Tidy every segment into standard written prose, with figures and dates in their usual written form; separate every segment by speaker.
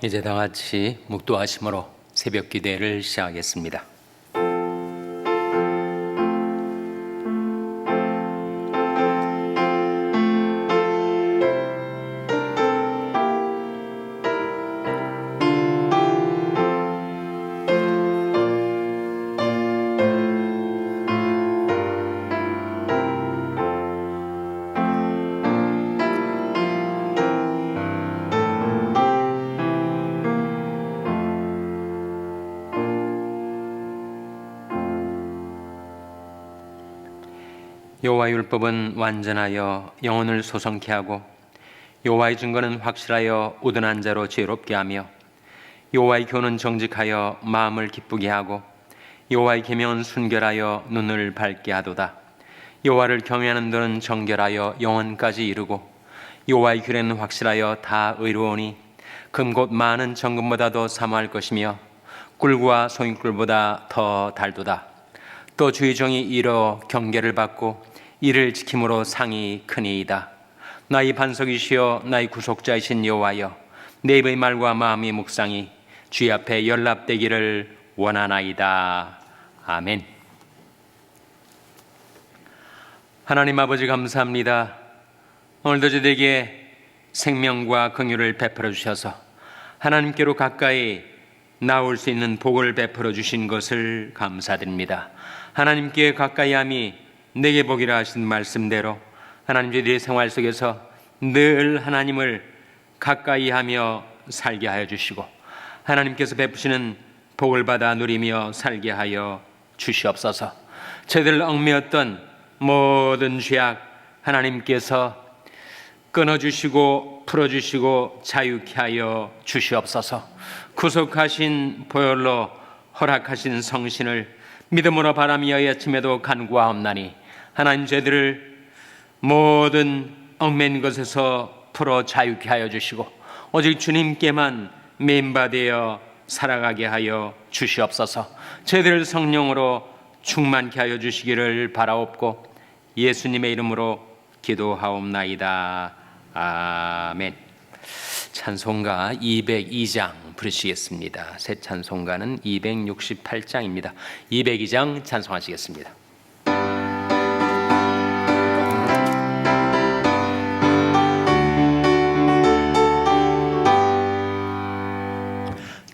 Speaker 1: 이제 다 같이 묵도하심으로 새벽 기도를 시작하겠습니다. 여호와의 율법은 완전하여 영혼을 소성케 하고 여호와의 증거는 확실하여 우둔한 자로 지혜롭게 하며 여호와의 교훈은 정직하여 마음을 기쁘게 하고 여호와의 계명은 순결하여 눈을 밝게 하도다. 여호와를 경외하는 자는 정결하여 영혼까지 이르고 여호와의 규례는 확실하여 다 의로우니 금 곧 많은 정금보다도 사모할 것이며 꿀과 송이꿀보다 더 달도다. 또 주의 종이 이로 경계를 받고 이를 지킴으로 상이 크니이다. 나의 반석이시여 나의 구속자이신 여호와여, 내 입의 말과 마음의 묵상이 주의 앞에 연락되기를 원하나이다. 아멘. 하나님 아버지 감사합니다. 오늘도 저희에게 생명과 긍휼을 베풀어 주셔서 하나님께로 가까이 나올 수 있는 복을 베풀어 주신 것을 감사드립니다. 하나님께 가까이함이 내게 복이라 하신 말씀대로 하나님 저희들의 생활 속에서 늘 하나님을 가까이하며 살게 하여 주시고 하나님께서 베푸시는 복을 받아 누리며 살게 하여 주시옵소서. 저희들 얽매였던 모든 죄악 하나님께서 끊어주시고 풀어주시고 자유케 하여 주시옵소서. 구속하신 보혈로 허락하신 성신을 믿음으로 바라며 이 아침에도 간구하옵나니 하나님 저희들을 모든 얽매인 것에서 풀어 자유케 하여 주시고 오직 주님께만 메인바되어 살아가게 하여 주시옵소서. 저희들을 성령으로 충만케 하여 주시기를 바라옵고 예수님의 이름으로 기도하옵나이다. 아멘. 찬송가 202장 부르시겠습니다. 새 찬송가는 268장입니다. 202장 찬송하시겠습니다.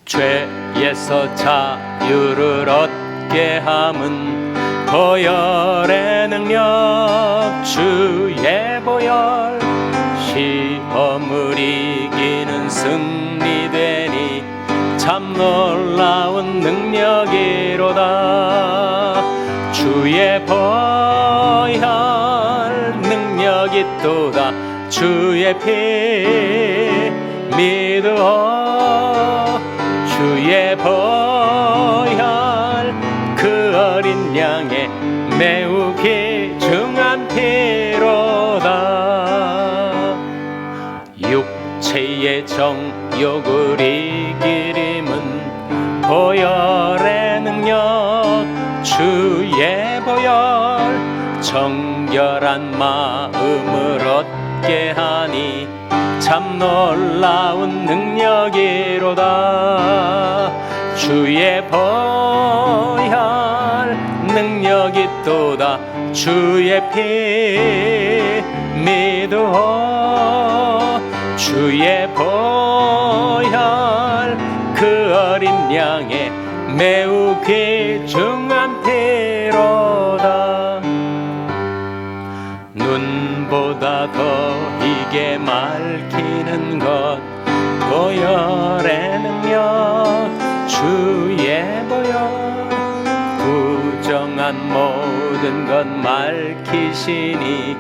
Speaker 1: 죄에서 자유를 얻게 함은 보혈의 능력 주의 보혈 시험을 이기는 승리되니 참 놀라운 능력이로다. 주의 보혈 능력이 또다. 주의 피 믿어 주의 보혈 그 어린 양의 매우 귀중한 피로다. 육체의 정욕을 이길 힘은 보혈의 능력 주의 보혈 정결한 마음을 얻게 하니 참 놀라운 능력이로다. 주의 보혈 능력이 또다. 주의 피 믿어 주의 보혈 그 어린 양의 매우 귀중한 피로다. 눈보다 더 이게 맑히는 것 보혈의 능력 주의 보혈 부정한 모든 것 밝히시니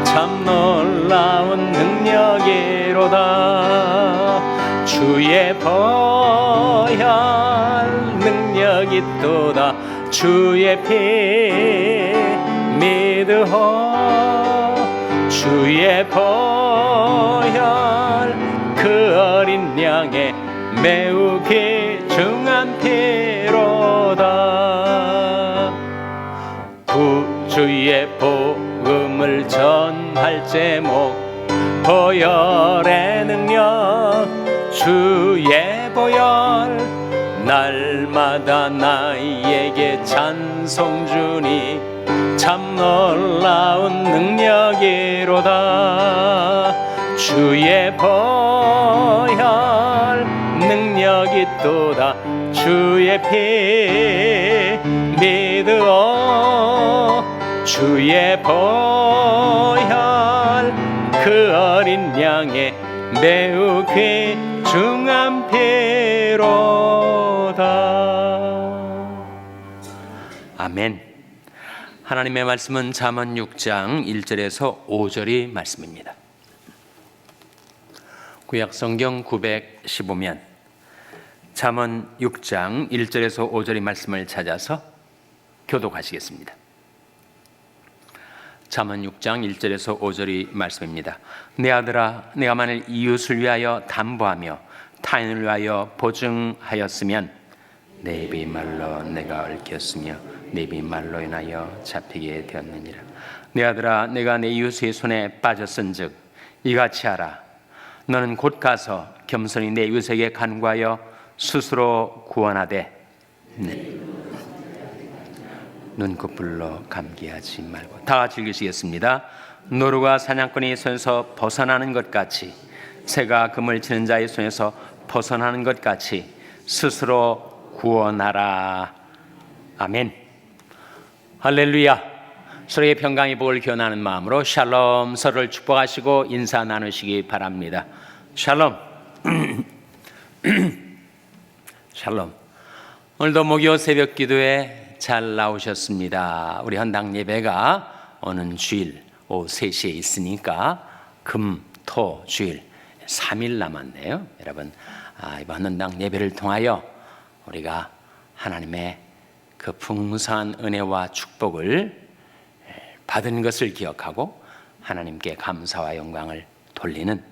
Speaker 1: 참 놀라운 능력이로다. 주의 보혈 능력이 또다. 주의 피 믿어 주의 보혈 그 어린 양의 매우 귀중한 피로다. 구주의 복음을 전할 제목 보혈의 능력 주의 보혈 날마다 나에게 찬송 주니 참 놀라운 능력이로다. 주의 보혈 능력이 또다. 주의 피 믿으오. 주의 보혈 그 어린 양의 매우 귀중한 피로다. 아멘. 하나님의 말씀은 잠언 6장 1절에서 5절이 말씀입니다. 구약 성경 915면 잠언 6장 1절에서 5절의 말씀을 찾아서 교독하시겠습니다. 잠언 6장 1절에서 5절의 말씀입니다. 내 아들아, 내가 만일 이웃을 위하여 담보하며 타인을 위하여 보증하였으면 내 입의 말로 내가 얽혔으며 내 입의 말로 인하여 잡히게 되었느니라. 내 아들아, 내가 내 이웃의 손에 빠졌은즉 이같이 하라. 너는 곧 가서 겸손히 내 이웃에게 간구하여 스스로 구원하되 눈꺼풀로 감기하지 말고. 다 같이 읽으시겠습니다. 노루가 사냥꾼의 손에서 벗어나는 것 같이, 새가 금을 치는 자의 손에서 벗어나는 것 같이 스스로 구원하라. 아멘. 할렐루야. 서로의 평강의 복을 기원하는 마음으로 샬롬, 서로를 축복하시고 인사 나누시기 바랍니다. 샬롬. 샬롬. 오늘도 목요 새벽 기도에 잘 나오셨습니다. 우리 헌당 예배가 오는 주일 오후 3시에 있으니까 금, 토, 주일 3일 남았네요. 여러분, 이번 헌당 예배를 통하여 우리가 하나님의 그 풍성한 은혜와 축복을 받은 것을 기억하고 하나님께 감사와 영광을 돌리는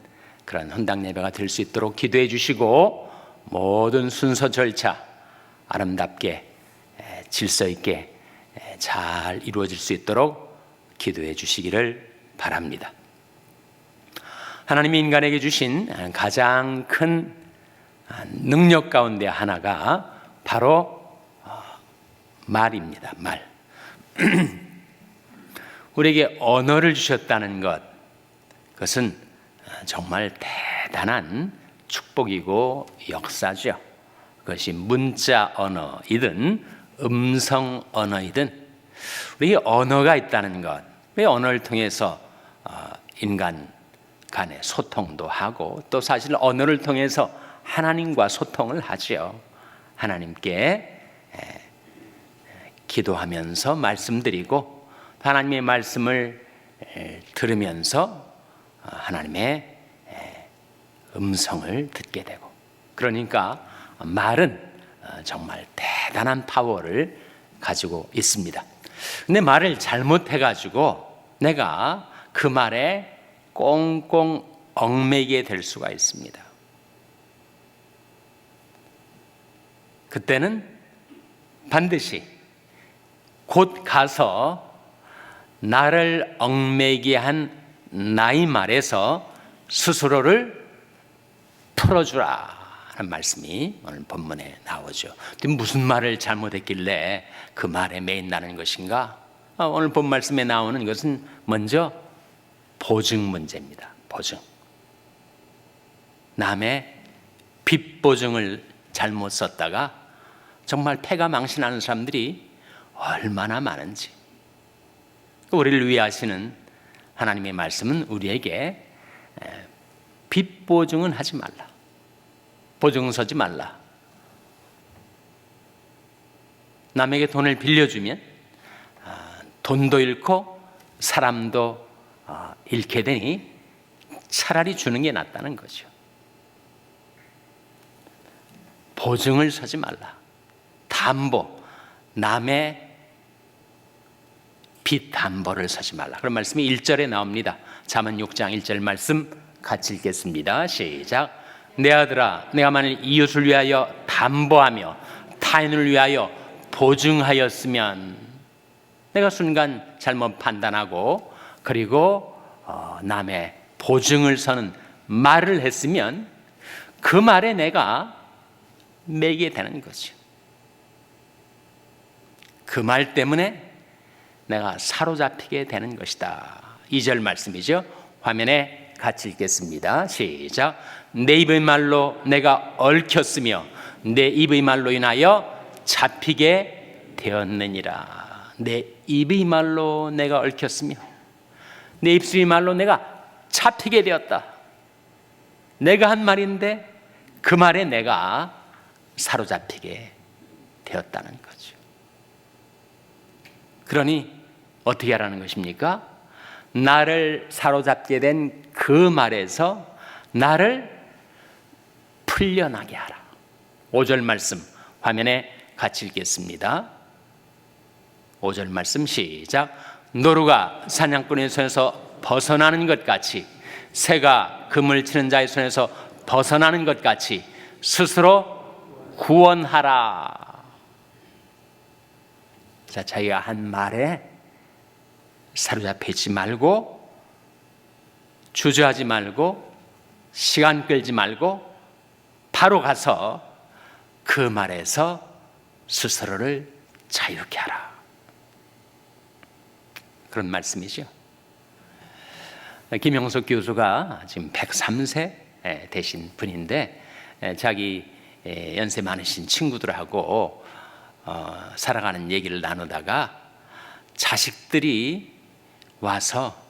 Speaker 1: 그런 헌당 예배가 될 수 있도록 기도해 주시고, 모든 순서 절차 아름답게 질서 있게 잘 이루어질 수 있도록 기도해 주시기를 바랍니다. 하나님이 인간에게 주신 가장 큰 능력 가운데 하나가 바로 말입니다. 말. 우리에게 언어를 주셨다는 것, 그것은 정말 대단한 축복이고 역사죠. 그것이 문자 언어이든 음성 언어이든 우리에게 언어가 있다는 것, 왜 언어를 통해서 인간 간의 소통도 하고, 또 사실 언어를 통해서 하나님과 소통을 하죠. 하나님께 기도하면서 말씀드리고, 하나님의 말씀을 들으면서 하나님의 음성을 듣게 되고, 그러니까 말은 정말 대단한 파워를 가지고 있습니다. 근데 말을 잘못해가지고 내가 그 말에 꽁꽁 얽매이게 될 수가 있습니다. 그때는 반드시 곧 가서 나를 얽매이게 한 나의 말에서 스스로를 풀어주라 하는 말씀이 오늘 본문에 나오죠. 무슨 말을 잘못했길래 그 말에 매인다는 것인가? 오늘 본 말씀에 나오는 것은 먼저 보증 문제입니다. 보증. 남의 빚 보증을 잘못 썼다가 정말 패가 망신하는 사람들이 얼마나 많은지. 우리를 위하시는 하나님의 말씀은 우리에게 빚 보증은 하지 말라. 보증 서지 말라. 남에게 돈을 빌려주면 돈도 잃고 사람도 잃게 되니 차라리 주는 게 낫다는 거죠. 보증을 서지 말라. 담보, 남의 빚 담보를 서지 말라. 그런 말씀이 1절에 나옵니다. 잠언 6장 1절 말씀 같이 읽겠습니다. 시작. 내 아들아, 내가 만일 이웃을 위하여 담보하며 타인을 위하여 보증하였으면, 내가 순간 잘못 판단하고 그리고 남의 보증을 서는 말을 했으면 그 말에 내가 매이게 되는 거죠. 그 말 때문에 내가 사로잡히게 되는 것이다. 2절 말씀이죠. 화면에 같이 읽겠습니다. 시작. 내 입의 말로 내가 얽혔으며 내 입의 말로 인하여 잡히게 되었느니라. 내 입의 말로 내가 얽혔으며 내 입술의 말로 내가 잡히게 되었다. 내가 한 말인데 그 말에 내가 사로잡히게 되었다는 거죠. 그러니 어떻게 하라는 것입니까? 나를 사로잡게 된 그 말에서 나를 풀려나게 하라. 5절 말씀 화면에 같이 읽겠습니다. 5절 말씀 시작. 노루가 사냥꾼의 손에서 벗어나는 것 같이 새가 그물 치는 자의 손에서 벗어나는 것 같이 스스로 구원하라. 자, 자기가 한 말에 사로잡히지 말고 주저하지 말고 시간 끌지 말고 바로 가서 그 말에서 스스로를 자유케 하라. 그런 말씀이죠. 김영석 교수가 지금 103세 되신 분인데 자기 연세 많으신 친구들하고 살아가는 얘기를 나누다가 자식들이 와서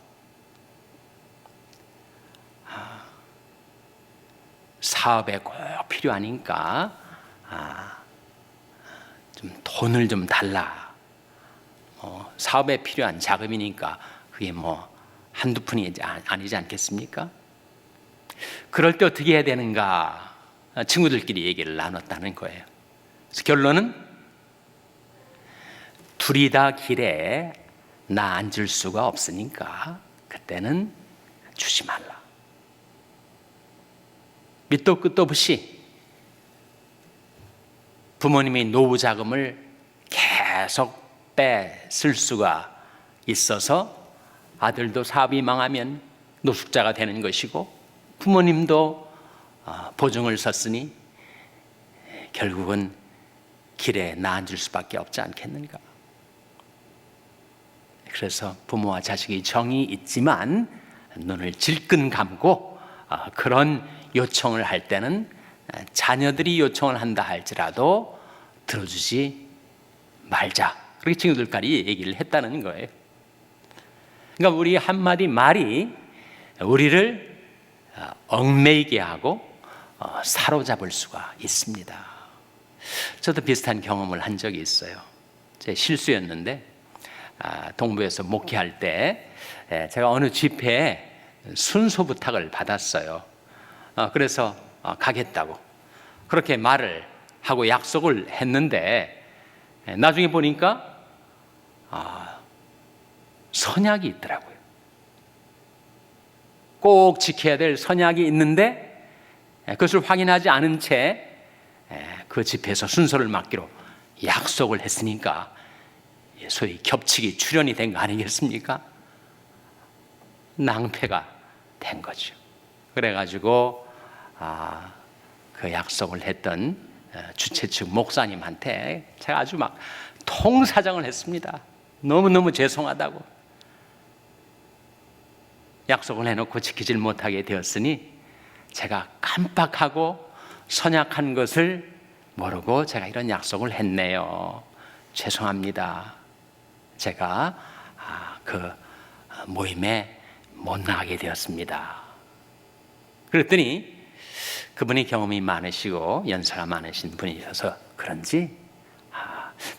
Speaker 1: 사업에 꼭 필요하니까 좀 돈을 좀 달라. 사업에 필요한 자금이니까 그게 뭐 한두 푼이 아니지 않겠습니까? 그럴 때 어떻게 해야 되는가? 친구들끼리 얘기를 나눴다는 거예요. 그래서 결론은 둘이 다 길에 나 앉을 수가 없으니까 그때는 주지 말라. 밑도 끝도 없이 부모님이 노후 자금을 계속 뺏을 수가 있어서 아들도 사업이 망하면 노숙자가 되는 것이고 부모님도 보증을 섰으니 결국은 길에 나앉을 수밖에 없지 않겠는가. 그래서 부모와 자식이 정이 있지만 눈을 질끈 감고 그런 요청을 할 때는 자녀들이 요청을 한다 할지라도 들어주지 말자. 그렇게 친구들끼리 얘기를 했다는 거예요. 그러니까 우리 한마디 말이 우리를 얽매이게 하고 사로잡을 수가 있습니다. 저도 비슷한 경험을 한 적이 있어요. 제 실수였는데 동부에서 목회할 때 제가 어느 집회에 순서 부탁을 받았어요. 그래서 가겠다고 그렇게 말을 하고 약속을 했는데 나중에 보니까 선약이 있더라고요. 꼭 지켜야 될 선약이 있는데 그것을 확인하지 않은 채 그 집회에서 순서를 맡기로 약속을 했으니까 소위 겹치기 출연이 된 거 아니겠습니까? 낭패가 된 거죠. 그래가지고 그 약속을 했던 주최 측 목사님한테 제가 아주 막 통사정을 했습니다. 너무너무 죄송하다고. 약속을 해놓고 지키질 못하게 되었으니 제가 깜빡하고 선약한 것을 모르고 제가 이런 약속을 했네요. 죄송합니다. 제가 그 모임에 못 나가게 되었습니다. 그랬더니 그분이 경험이 많으시고 연세가 많으신 분이셔서 그런지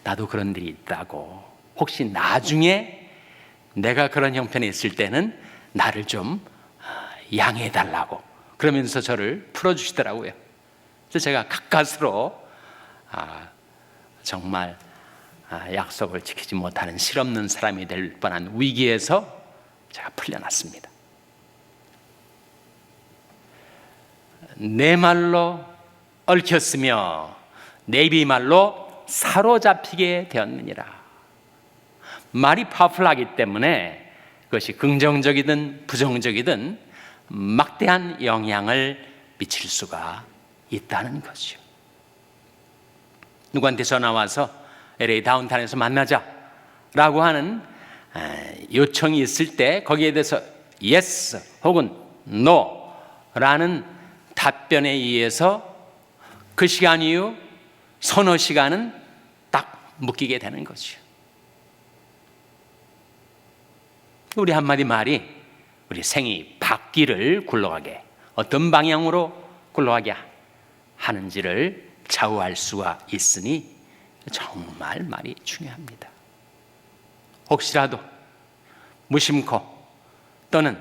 Speaker 1: 나도 그런 일이 있다고, 혹시 나중에 내가 그런 형편에 있을 때는 나를 좀 양해해달라고 그러면서 저를 풀어주시더라고요. 그래서 제가 가까스로 정말 약속을 지키지 못하는 실없는 사람이 될 뻔한 위기에서 제가 풀려났습니다. 내 말로 얽혔으며 내 입의 말로 사로잡히게 되었느니라. 말이 파워풀하기 때문에 그것이 긍정적이든 부정적이든 막대한 영향을 미칠 수가 있다는 거죠. 누구한테 전화 와서 LA 다운타운에서 만나자 라고 하는 요청이 있을 때 거기에 대해서 yes 혹은 no 라는 답변에 의해서 그 시간 이후 서너 시간은 딱 묶이게 되는 거죠. 우리 한마디 말이 우리 생이 바퀴를 굴러가게, 어떤 방향으로 굴러가게 하는지를 좌우할 수가 있으니 정말 말이 중요합니다. 혹시라도 무심코 또는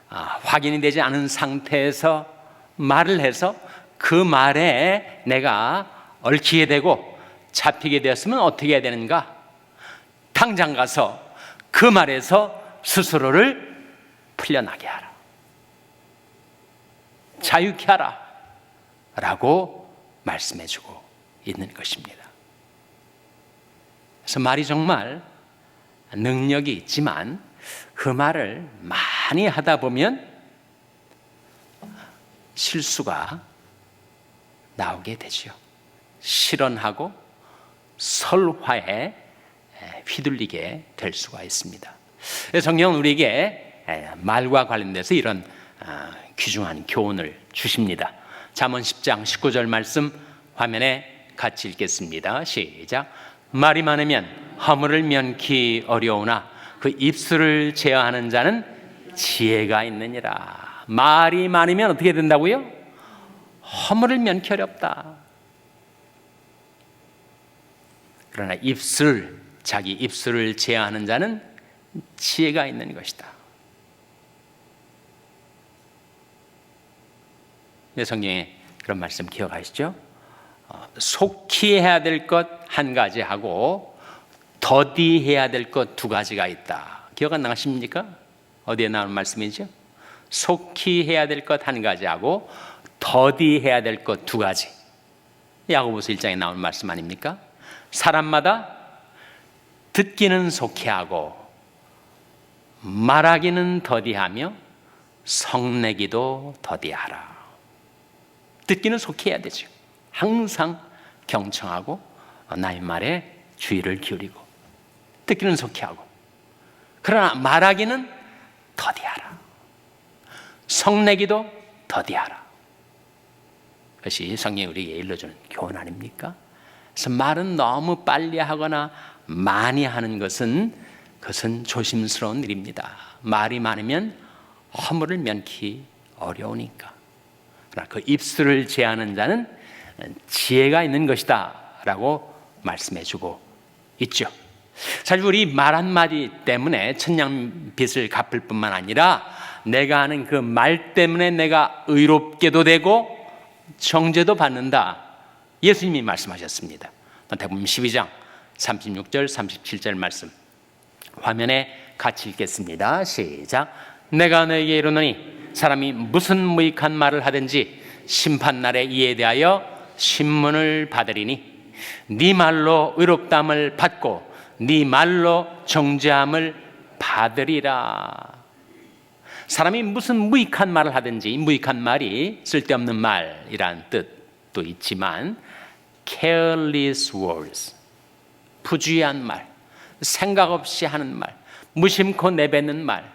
Speaker 1: 확인이 되지 않은 상태에서 말을 해서 그 말에 내가 얽히게 되고 잡히게 되었으면 어떻게 해야 되는가? 당장 가서 그 말에서 스스로를 풀려나게 하라, 자유케 하라 라고 말씀해주고 있는 것입니다. 그래서 말이 정말 능력이 있지만 그 말을 많이 하다 보면 실수가 나오게 되죠. 실언하고 설화에 휘둘리게 될 수가 있습니다. 성경은 우리에게 말과 관련돼서 이런 귀중한 교훈을 주십니다. 잠언 10장 19절 말씀 화면에 같이 읽겠습니다. 시작. 말이 많으면 허물을 면키 어려우나 그 입술을 제어하는 자는 지혜가 있느니라. 말이 많으면 어떻게 된다고요? 허물을 면키 어렵다. 그러나 자기 입술을 제어하는 자는 지혜가 있는 것이다. 성경에 그런 말씀 기억하시죠? 속히 해야 될 것 한 가지 하고 더디 해야 될 것 두 가지가 있다. 기억 안 나십니까? 어디에 나오는 말씀이죠? 속히 해야 될 것 한 가지 하고 더디 해야 될 것 두 가지. 야고보서 1장에 나오는 말씀 아닙니까? 사람마다 듣기는 속히 하고 말하기는 더디하며 성내기도 더디하라. 듣기는 속히 해야 되죠. 항상 경청하고 나의 말에 주의를 기울이고 듣기는 속히 하고, 그러나 말하기는 더디하라. 성내기도 더디하라. 그것이 성경이 우리에게 일러주는 교훈 아닙니까? 그래서 말은 너무 빨리 하거나 많이 하는 그것은 조심스러운 일입니다. 말이 많으면 허물을 면키 어려우니까. 그러나 그 입술을 제하는 자는 지혜가 있는 것이다 라고 말씀해주고 있죠. 사실 우리 말 한마디 때문에 천냥빚을 갚을 뿐만 아니라 내가 하는 그 말 때문에 내가 의롭게도 되고 정죄도 받는다. 예수님이 말씀하셨습니다. 마태복음 12장 36절 37절 말씀 화면에 같이 읽겠습니다. 시작. 내가 너에게 이르노니 사람이 무슨 무익한 말을 하든지 심판날에 이에 대하여 신문을 받으리니 네 말로 의롭다함을 받고 네 말로 정죄함을 받으리라. 사람이 무슨 무익한 말을 하든지, 무익한 말이 쓸데없는 말이란 뜻도 있지만 careless words, 부주의한 말, 생각 없이 하는 말, 무심코 내뱉는 말,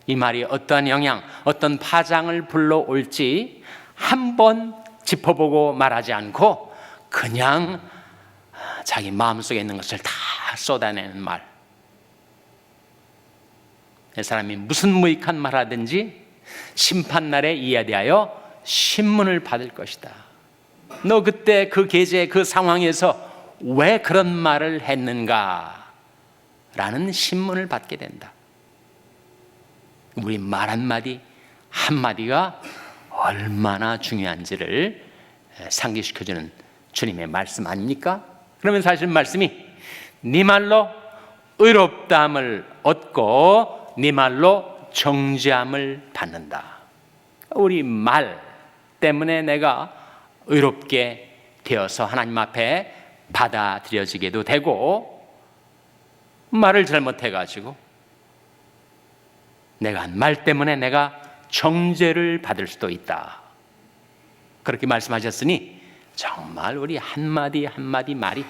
Speaker 1: 이 말이 어떤 영향, 어떤 파장을 불러올지 한번 짚어보고 말하지 않고 그냥 자기 마음속에 있는 것을 다 쏟아내는 말. 이 사람이 무슨 무익한 말 하든지 심판날에 이에 대하여 신문을 받을 것이다. 너 그때 그 계제 그 상황에서 왜 그런 말을 했는가? 라는 신문을 받게 된다. 우리 말 한마디 한마디가 얼마나 중요한지를 상기시켜주는 주님의 말씀 아닙니까? 그러면 사실 말씀이 네 말로 의롭다함을 얻고 네 말로 정죄함을 받는다. 우리 말 때문에 내가 의롭게 되어서 하나님 앞에 받아들여지게도 되고, 말을 잘못해가지고 내가 한 말 때문에 내가 정죄를 받을 수도 있다. 그렇게 말씀하셨으니 정말 우리 한마디 한마디 말이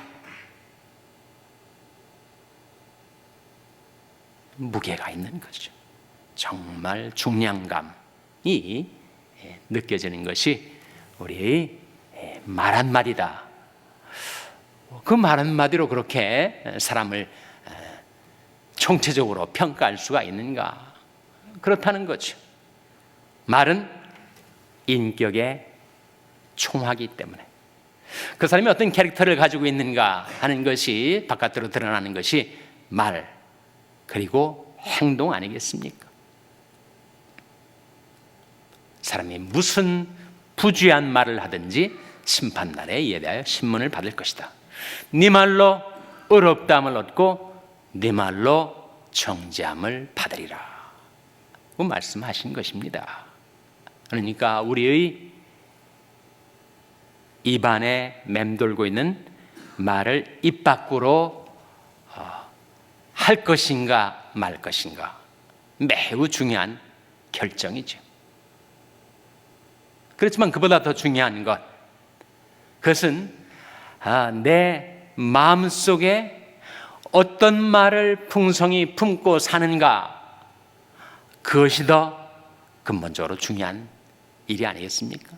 Speaker 1: 무게가 있는 거죠. 정말 중량감이 느껴지는 것이 우리 말 한마디다. 그 말 한마디로 그렇게 사람을 총체적으로 평가할 수가 있는가? 그렇다는 거죠. 말은 인격의 총화이기 때문에 그 사람이 어떤 캐릭터를 가지고 있는가 하는 것이 바깥으로 드러나는 것이 말 그리고 행동 아니겠습니까? 사람이 무슨 부주의한 말을 하든지 심판날에 이에 대하여 신문을 받을 것이다. 네 말로 의롭다함을 얻고 네 말로 정죄함을 받으리라 그 말씀하신 것입니다. 그러니까 우리의 입안에 맴돌고 있는 말을 입 밖으로 할 것인가 말 것인가 매우 중요한 결정이죠. 그렇지만 그보다 더 중요한 그것은 내 마음속에 어떤 말을 풍성히 품고 사는가 그것이 더 근본적으로 중요한 일이 아니겠습니까?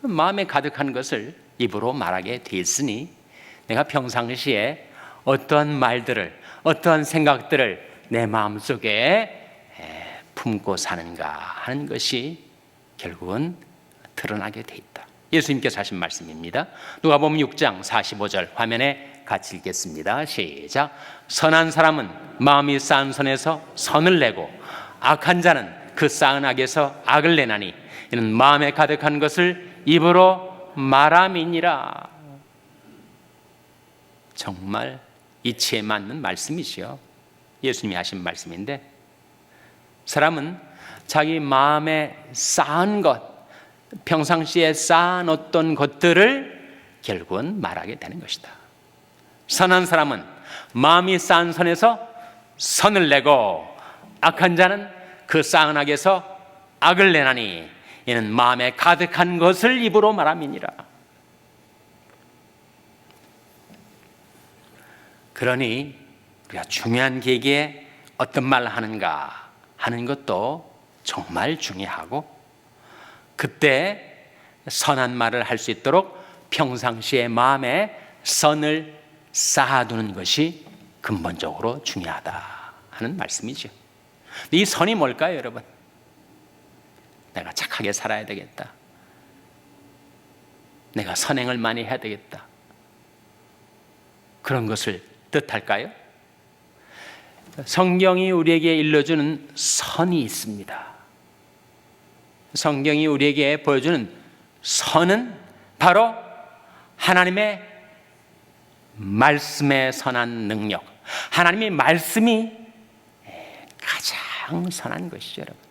Speaker 1: 마음에 가득한 것을 입으로 말하게 됐으니 내가 평상시에 어떠한 말들을 어떠한 생각들을 내 마음속에 품고 사는가 하는 것이 결국은 드러나게 돼 있다. 예수님께서 하신 말씀입니다. 누가복음 6장 45절 화면에 같이 읽겠습니다. 시작. 선한 사람은 마음이 쌓은 선에서 선을 내고 악한 자는 그 쌓은 악에서 악을 내나니 이는 마음에 가득한 것을 입으로 말함이니라. 정말 이치에 맞는 말씀이시요. 예수님이 하신 말씀인데 사람은 자기 마음에 쌓은 것 평상시에 쌓아놓던 것들을 결국은 말하게 되는 것이다. 선한 사람은 마음이 쌓은 선에서 선을 내고 악한 자는 그 쌓은 악에서 악을 내나니 이는 마음에 가득한 것을 입으로 말함이니라. 그러니 우리가 중요한 계기에 어떤 말을 하는가 하는 것도 정말 중요하고 그때 선한 말을 할 수 있도록 평상시에 마음에 선을 쌓아두는 것이 근본적으로 중요하다 하는 말씀이죠. 이 선이 뭘까요, 여러분? 내가 착하게 살아야 되겠다. 내가 선행을 많이 해야 되겠다. 그런 것을 뜻할까요? 성경이 우리에게 일러주는 선이 있습니다. 성경이 우리에게 보여주는 선은 바로 하나님의 말씀의 선한 능력, 하나님의 말씀이 가장 선한 것이죠, 여러분.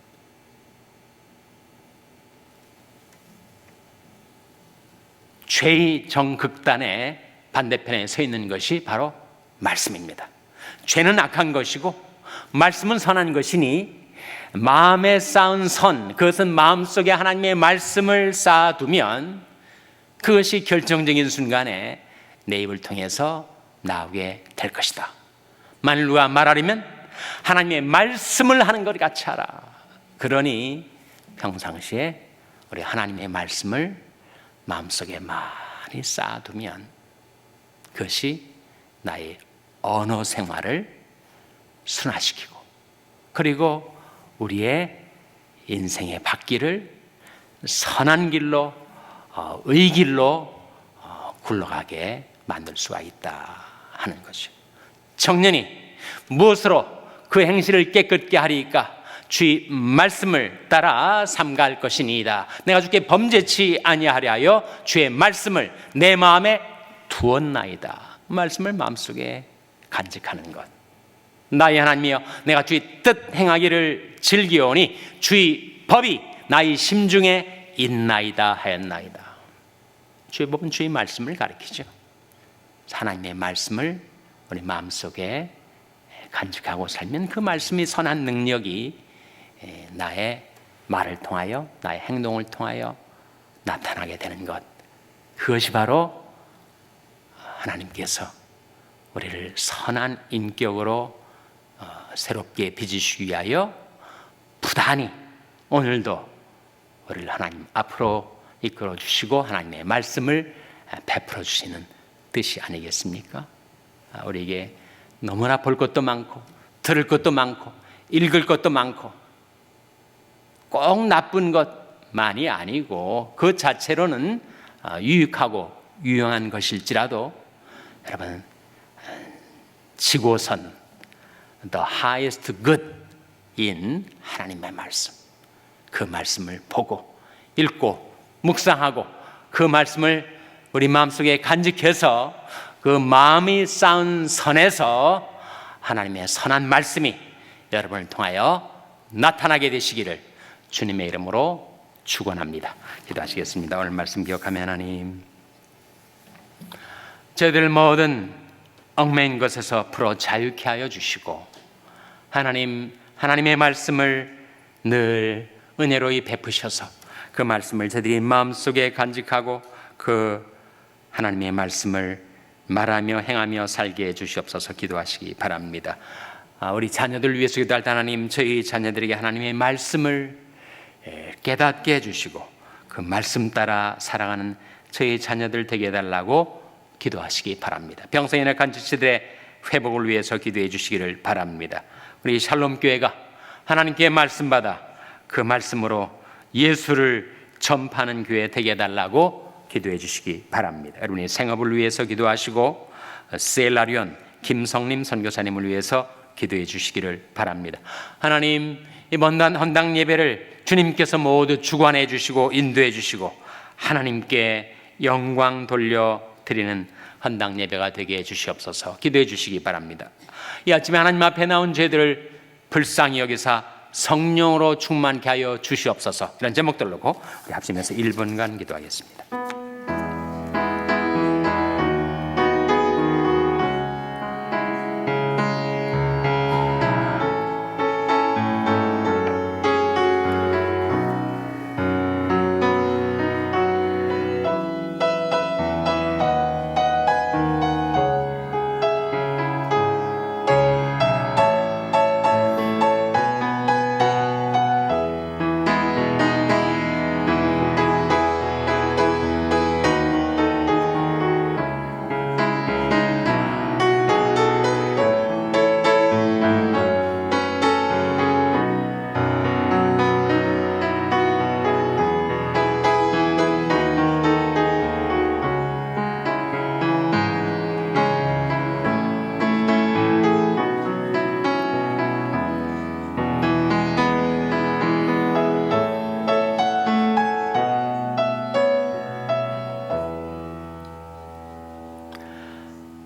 Speaker 1: 죄의 정극단의 반대편에 서 있는 것이 바로 말씀입니다. 죄는 악한 것이고 말씀은 선한 것이니 마음에 쌓은 선, 그것은 마음속에 하나님의 말씀을 쌓아두면 그것이 결정적인 순간에 내 입을 통해서 나오게 될 것이다. 만일 누가 말하려면 하나님의 말씀을 하는 것 같이 하라. 그러니 평상시에 우리 하나님의 말씀을 마음속에 많이 쌓아두면 그것이 나의 언어 생활을 순화시키고 그리고 우리의 인생의 바퀴를 선한 길로 의 길로 굴러가게 만들 수가 있다 하는 거죠. 청년이 무엇으로 그 행실을 깨끗게 하리까? 주의 말씀을 따라 삼가할 것이니이다. 내가 주께 범죄치 아니하려 하여 주의 말씀을 내 마음에 두었나이다. 말씀을 마음속에 간직하는 것. 나의 하나님이여, 내가 주의 뜻 행하기를 즐기오니 주의 법이 나의 심중에 있나이다 하였나이다. 주의 법은 주의 말씀을 가리키죠. 하나님의 말씀을 우리 마음속에 간직하고 살면 그 말씀이 선한 능력이 나의 말을 통하여 나의 행동을 통하여 나타나게 되는 것, 그것이 바로 하나님께서 우리를 선한 인격으로 새롭게 빚으시기 위하여 부단히 오늘도 우리를 하나님 앞으로 이끌어 주시고 하나님의 말씀을 베풀어 주시는 뜻이 아니겠습니까? 우리에게 너무나 볼 것도 많고 들을 것도 많고 읽을 것도 많고 꼭 나쁜 것만이 아니고 그 자체로는 유익하고 유용한 것일지라도 여러분, 지고선 the highest good인 하나님의 말씀, 그 말씀을 보고 읽고 묵상하고 그 말씀을 우리 마음속에 간직해서 그 마음이 쌓은 선에서 하나님의 선한 말씀이 여러분을 통하여 나타나게 되시기를 주님의 이름으로 축원합니다. 기도하시겠습니다. 오늘 말씀 기억하며 하나님, 저희들 모든 얽매인 것에서 풀어 자유케 하여 주시고 하나님의 말씀을 늘 은혜로이 베푸셔서 그 말씀을 저희들이 마음속에 간직하고 그 하나님의 말씀을 말하며 행하며 살게 해 주시옵소서. 기도하시기 바랍니다. 우리 자녀들 위해서 기도할 때 하나님, 저희 자녀들에게 하나님의 말씀을 깨닫게 해주시고 그 말씀 따라 살아가는 저희 자녀들 되게 해달라고 기도하시기 바랍니다. 병성의 약한 지체들의 회복을 위해서 기도해 주시기를 바랍니다. 우리 샬롬교회가 하나님께 말씀 받아 그 말씀으로 예수를 전파하는 교회 되게 해달라고 기도해 주시기 바랍니다. 여러분의 생업을 위해서 기도하시고 셀라리온 김성림 선교사님을 위해서 기도해 주시기를 바랍니다. 하나님, 이번 헌당 예배를 주님께서 모두 주관해 주시고 인도해 주시고 하나님께 영광 돌려드리는 헌당 예배가 되게 해 주시옵소서. 기도해 주시기 바랍니다. 이 아침에 하나님 앞에 나온 죄들을 불쌍히 여기사 성령으로 충만케 하여 주시옵소서. 이런 제목들 놓고 우리 합심해서 1분간 기도하겠습니다.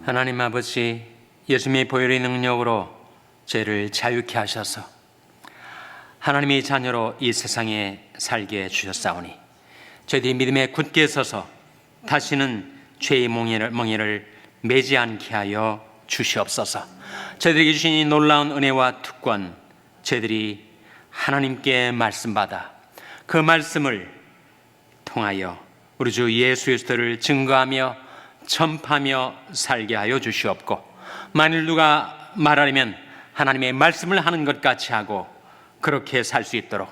Speaker 1: 하나님 아버지, 예수님의 보혈의 능력으로 죄를 자유케 하셔서 하나님의 자녀로 이 세상에 살게 해주셨사오니 저희들이 믿음에 굳게 서서 다시는 죄의 멍에를 매지 않게 하여 주시옵소서. 저희들에게 주신 이 놀라운 은혜와 특권, 저희들이 하나님께 말씀받아 그 말씀을 통하여 우리 주 예수 그리스도를 증거하며 전파하며 살게 하여 주시옵고, 만일 누가 말하려면 하나님의 말씀을 하는 것 같이 하고 그렇게 살 수 있도록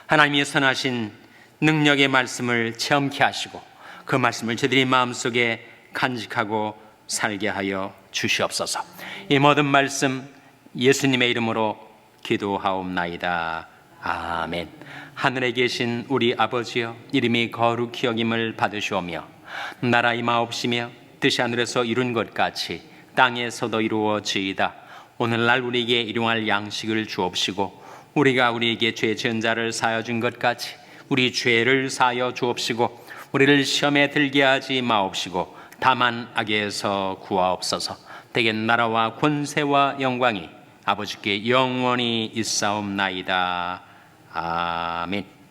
Speaker 1: 하나님의 선하신 능력의 말씀을 체험케 하시고 그 말씀을 저희들이 마음속에 간직하고 살게 하여 주시옵소서. 이 모든 말씀 예수님의 이름으로 기도하옵나이다. 아멘. 하늘에 계신 우리 아버지여, 이름이 거룩히 여김을 받으시오며 나라 임하옵시며 뜻이 하늘에서 이룬 것 같이 땅에서도 이루어지이다. 오늘날 우리에게 일용할 양식을 주옵시고 우리가 우리에게 죄 지은 자를 사하여 준 것 같이 우리 죄를 사하여 주옵시고 우리를 시험에 들게 하지 마옵시고 다만 악에서 구하옵소서. 대개 나라와 권세와 영광이 아버지께 영원히 있사옵나이다. 아멘.